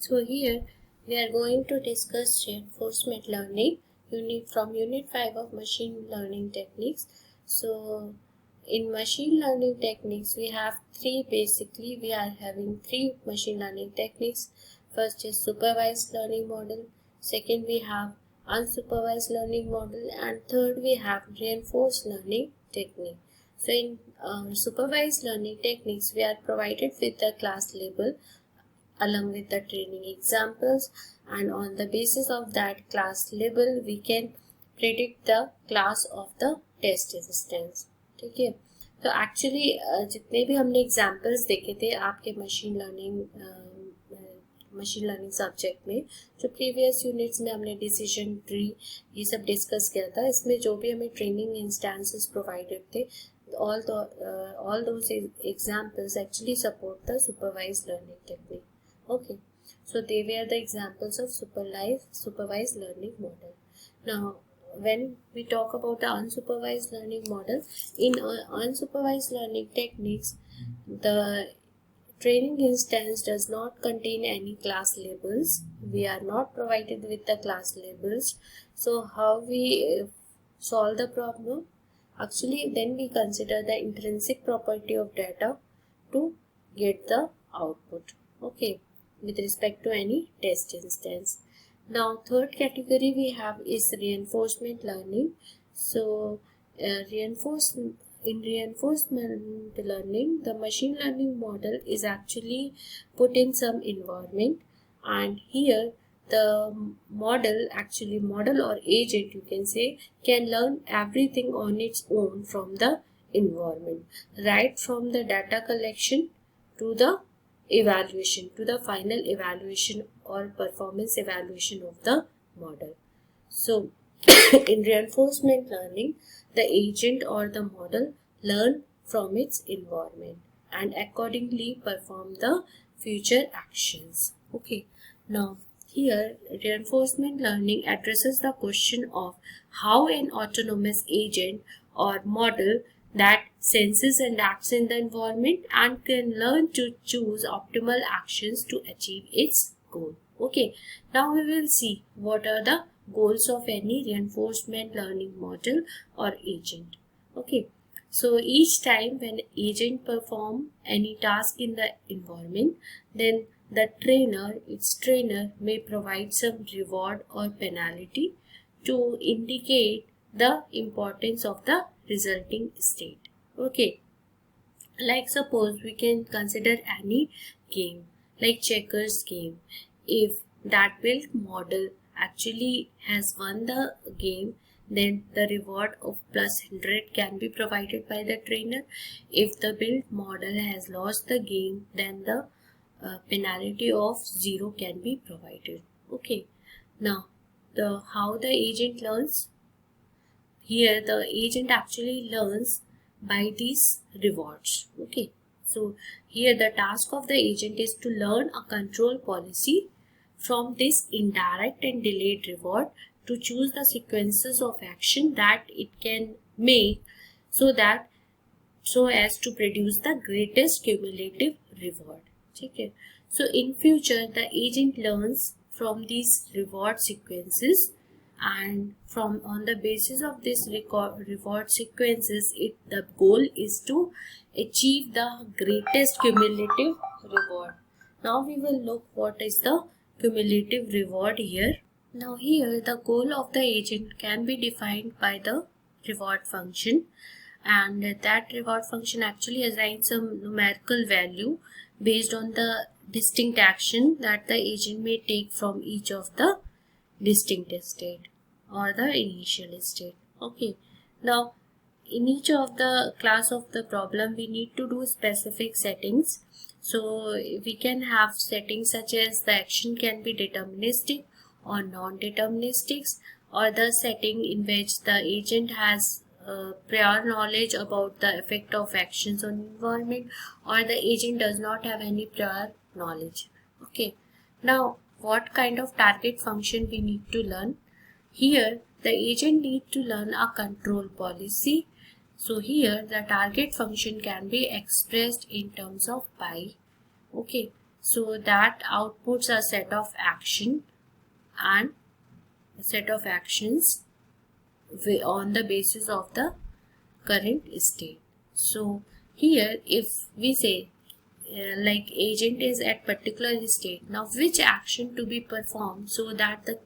So here we are going to discuss reinforcement learning from Unit 5 of Machine Learning Techniques. So in machine learning techniques we are having three machine learning techniques. First is supervised learning model, second we have unsupervised learning model, and third we have reinforced learning technique. So in supervised learning techniques we are provided with the class label along with the training examples, and on the basis of that class label we can predict the class of the test resistance. ठीक है, तो actually जितने भी हमने examples देखे थे आपके machine learning subject में, जो प्रीवियस यूनिट्स में हमने डिसीजन ट्री ये सब डिस्कस किया था, इसमें जो भी हमें ट्रेनिंग इंस्टेंसेस प्रोवाइडेड थे, all those examples actually support the supervised learning technique. Okay, so they were the examples of supervised learning model. Now when we talk about the unsupervised learning model, in unsupervised learning techniques the training instance does not contain any class labels. We are not provided with the class labels. So how we solve the problem? Actually then we consider the intrinsic property of data to get the output, okay, with respect to any test instance. Now third category we have is reinforcement learning. So in reinforcement learning, the machine learning model is actually put in some environment, and here the model or agent, you can say, can learn everything on its own from the environment, right from the data collection to the evaluation, to the final evaluation or performance evaluation of the model. So in reinforcement learning, the agent or the model learn from its environment and accordingly perform the future actions. Okay, now here reinforcement learning addresses the question of how an autonomous agent or model that senses and acts in the environment and can learn to choose optimal actions to achieve its goal. Okay, now we will see what are the goals of any reinforcement learning model or agent. Okay, so each time when agent perform any task in the environment, then its trainer may provide some reward or penalty to indicate the importance of the resulting state. Okay, like suppose we can consider any game like checkers game. If that built model actually has won the game, then the reward of +100 can be provided by the trainer. If the built model has lost the game, then the penalty of 0 can be provided. Okay, now how the agent learns. Here the agent actually learns by these rewards. Okay, so here the task of the agent is to learn a control policy from this indirect and delayed reward to choose the sequences of action that it can make so as to produce the greatest cumulative reward. Okay, so in future the agent learns from these reward sequences, and on the basis of this reward sequences, the goal is to achieve the greatest cumulative reward. Now we will look what is the cumulative reward here. Now here the goal of the agent can be defined by the reward function, and that reward function actually assigns some numerical value based on the distinct action that the agent may take from each of the distinct state or the initial state. Okay, now in each of the class of the problem we need to do specific settings. So we can have settings such as the action can be deterministic or non-deterministic, or the setting in which the agent has prior knowledge about the effect of actions on environment, or the agent does not have any prior knowledge. Okay, now what kind of target function we need to learn? Here the agent need to learn a control policy. So here the target function can be expressed in terms of pi. Okay, so that outputs a set of action and a set of actions on the basis of the current state. So here if we say like agent is at particular state, now which action to be performed so that the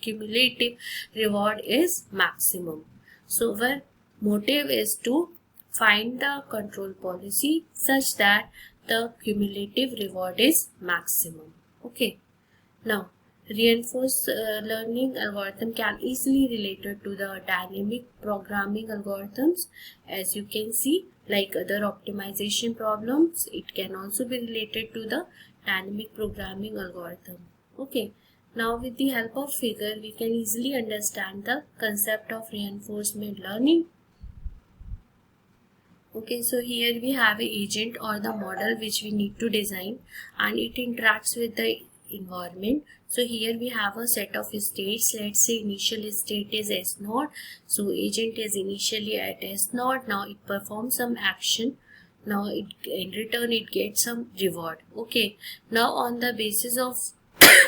cumulative reward is maximum. So our motive is to find the control policy such that the cumulative reward is maximum. Okay. Now, reinforced learning algorithm can easily related to the dynamic programming algorithms. As you can see, like other optimization problems, it can also be related to the dynamic programming algorithm. Okay. Now, with the help of figure, we can easily understand the concept of reinforcement learning. Okay, so here we have an agent or the model which we need to design, and it interacts with the environment. So here we have a set of states. Let's say initial state is S0. So agent is initially at S0. Now it performs some action. Now in return it gets some reward. Okay, now on the basis of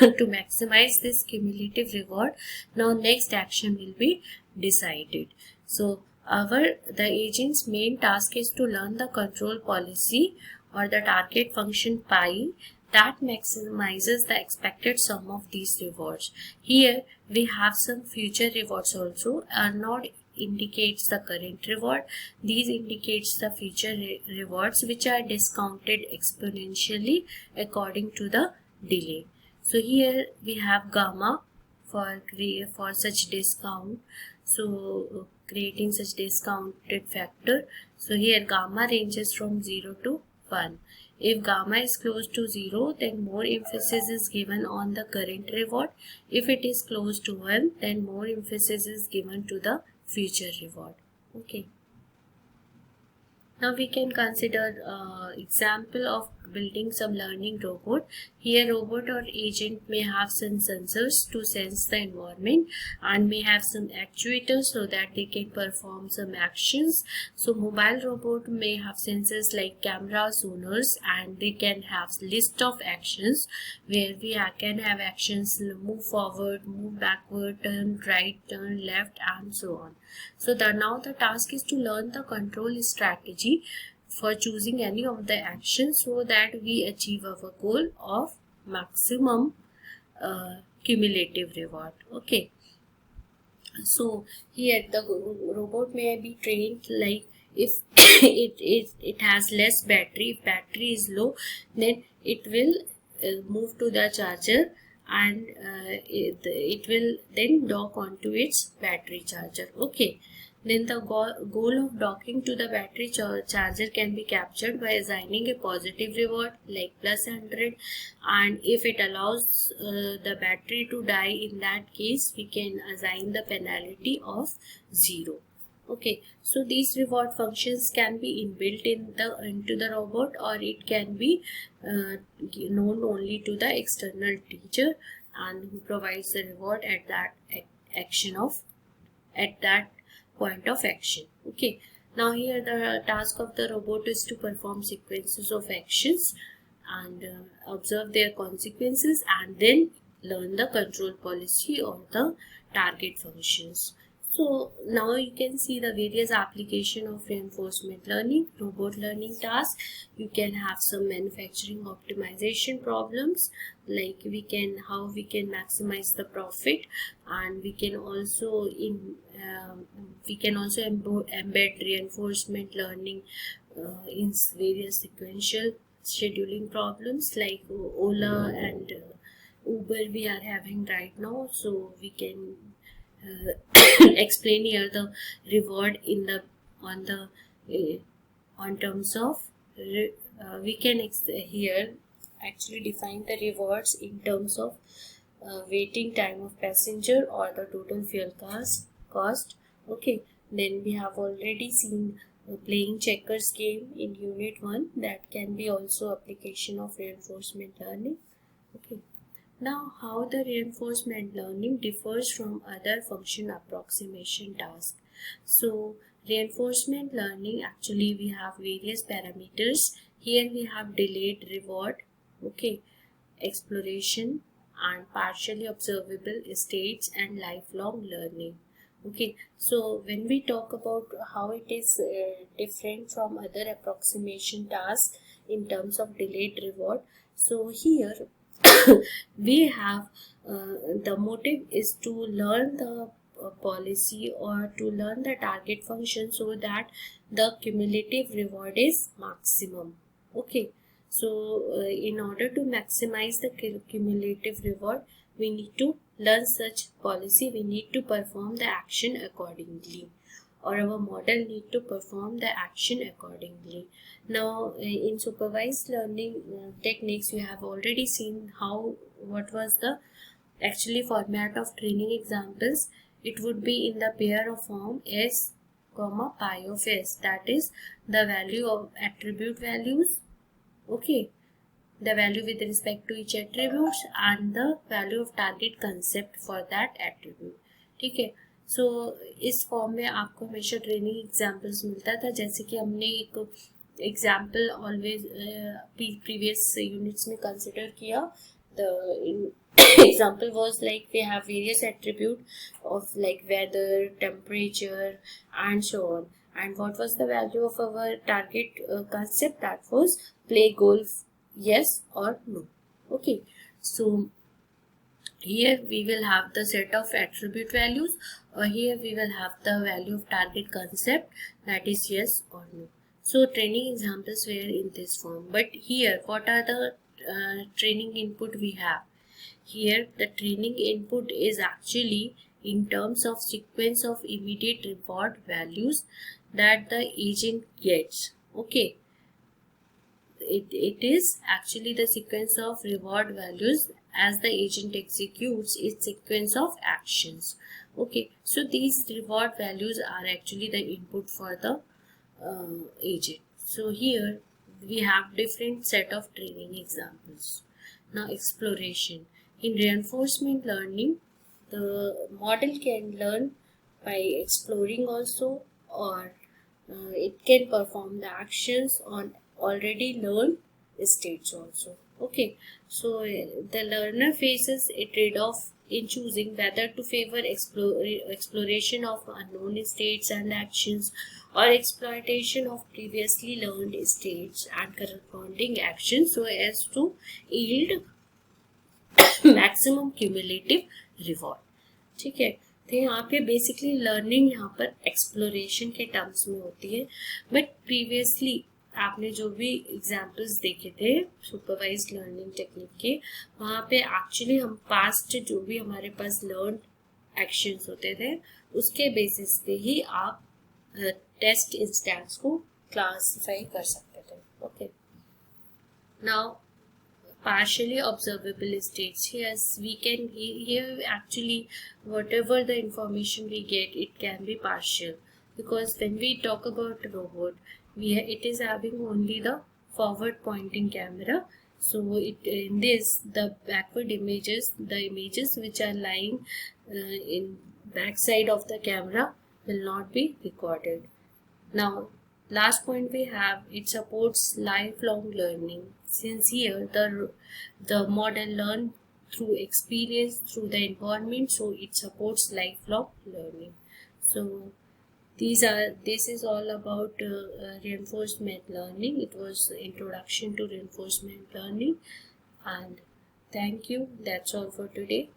to maximize this cumulative reward, now next action will be decided. So the agent's main task is to learn the control policy or the target function pi that maximizes the expected sum of these rewards. Here we have some future rewards also, and not indicates the current reward. These indicates the future rewards which are discounted exponentially according to the delay. So here we have gamma for such discount. So creating such discounted factor. So here gamma ranges from 0 to 1. If gamma is close to 0, then more emphasis is given on the current reward. If it is close to 1, then more emphasis is given to the future reward. Okay. Now we can consider example of building some learning robot. Here robot or agent may have some sensors to sense the environment and may have some actuators so that they can perform some actions. So mobile robot may have sensors like camera, sonars, and they can have list of actions where we can have actions move forward, move backward, turn right, turn left, and so on. So now the task is to learn the control strategy for choosing any of the actions so that we achieve our goal of maximum cumulative reward. Okay. So here the robot may be trained like if it has less battery. If battery is low, then it will move to the charger and it will then dock onto its battery charger. Okay. Then the goal of docking to the battery charger can be captured by assigning a positive reward like +100, and if it allows the battery to die, in that case we can assign the penalty of 0. Okay, so these reward functions can be inbuilt into the robot, or it can be known only to the external teacher and who provides the reward at that point of action. Okay, now here the task of the robot is to perform sequences of actions and observe their consequences and then learn the control policy or the target functions. So now you can see the various application of reinforcement learning, robot learning tasks. You can have some manufacturing optimization problems, like how we can maximize the profit, and we can also embed reinforcement learning in various sequential scheduling problems like Ola and Uber we are having right now. So we can explain here the reward on terms of we can here actually define the rewards in terms of waiting time of passenger or the total fuel cost. Okay, then we have already seen playing checkers game in unit 1. That can be also application of reinforcement learning. Okay. Now, how the reinforcement learning differs from other function approximation tasks. So, reinforcement learning, actually we have various parameters. Here we have delayed reward, Okay, exploration and partially observable states and lifelong learning. Okay, so when we talk about how it is different from other approximation tasks in terms of delayed reward, so here we have the motive is to learn the policy or to learn the target function so that the cumulative reward is maximum. Okay, so in order to maximize the cumulative reward, we need to learn such policy, we need to perform the action accordingly, or our model need to perform the action accordingly. Now in supervised learning techniques, you have already seen what was the actually format of training examples. It would be in the pair of form S comma pi of S, that is the value of attribute values, okay, the value with respect to each attributes and the value of target concept for that attribute. ठीक है, सो इस form में आपको हमेशा training examples मिलता था, जैसे कि हमने एक एग्जाम्पल ऑलवेज प्रीवियस यूनिट्स में कंसिडर किया. The example was like we have various attribute of like weather, temperature and so on, and what was the value of our target concept? That was play golf, yes or no. Okay, so here we will have the set of attribute values, or here we will have the value of target concept, that is yes or no. So training examples were in this form, but here what are the training input we have? Here the training input is actually in terms of sequence of immediate reward values that the agent gets. Okay, it is actually the sequence of reward values as the agent executes its sequence of actions. Okay, so these reward values are actually the input for the agent. So here we have different set of training examples. Now exploration. In reinforcement learning, the model can learn by exploring also, or it can perform the actions on already learned states also. Okay, so the learner faces a trade-off in choosing whether to favor exploration of unknown states and actions or exploitation of previously learned states and corresponding actions so as to yield maximum cumulative reward. ठीक है, तो यहाँ पे basically learning यहाँ पर exploration के terms में होती है, बट प्रीवियसली आपने जो भी एग्जाम्पल्स देखे थे सुपरवाइज्ड लर्निंग टेक्निक के, वहाँ पे एक्चुअली हम पास्ट जो भी हमारे पास लर्न एक्शंस होते थे उसके बेसिस पे ही आप टेस्ट इंस्टेंस को क्लासिफाई कर सकते थे. Okay, now partially observable states. Yes, we can here actually whatever the information we get, it can be partial, because when we talk about robot, it is having only the forward pointing camera. So it in this the backward images, the images which are lying in back side of the camera will not be recorded. Now last point we have, it supports lifelong learning, since here the model learn through experience, through the environment, so it supports lifelong learning. So this is all about reinforcement learning. It was introduction to reinforcement learning, and thank you. That's all for today.